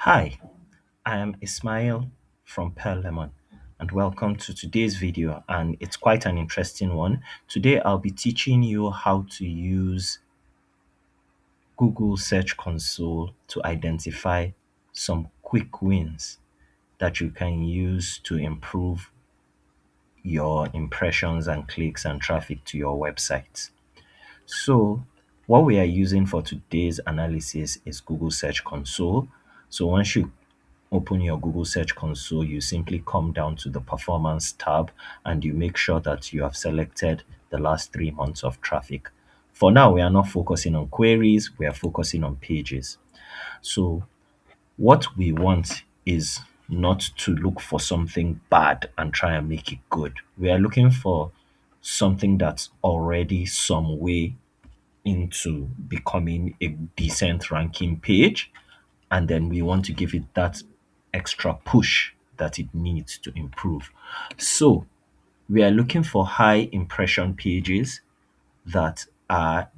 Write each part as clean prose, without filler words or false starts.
Hi, I am Ismail from Pearl Lemon and welcome to today's video, and it's quite an interesting one. Today I'll be teaching you how to use Google Search Console to identify some quick wins that you can use to improve your impressions and clicks and traffic to your website. So, what we are using for today's analysis is Google Search Console. So, once you open your Google Search Console, you simply come down to the Performance tab and you make sure that you have selected the last 3 months of traffic. For now, we are not focusing on queries, we are focusing on pages. So, what we want is not to look for something bad and try and make it good. We are looking for something that's already some way into becoming a decent ranking page, and then we want to give it that extra push that it needs to improve. So we are looking for high impression pages that are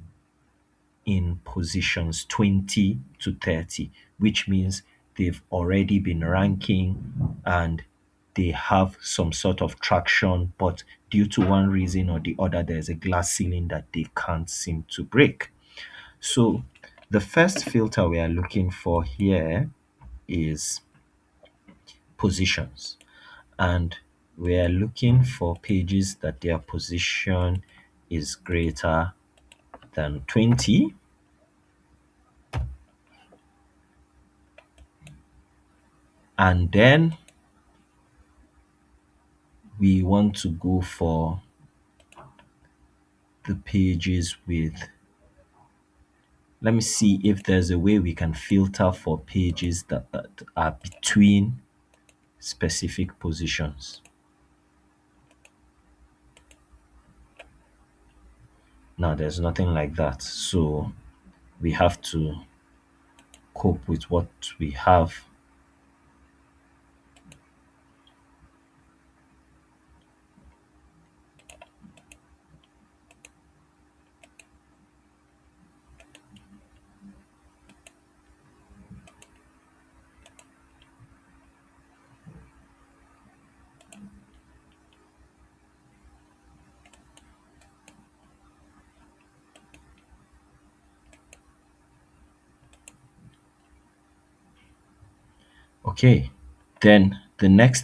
in positions 20 to 30, which means they've already been ranking and they have some sort of traction, but due to one reason or the other, there's a glass ceiling that they can't seem to break. So the first filter we are looking for here is positions, and we are looking for pages that their position is greater than 20, and then we want to go for the pages with, let me see if there's a way we can filter for pages that are between specific positions. Now there's nothing like that, so we have to cope with what we have. Okay, then the next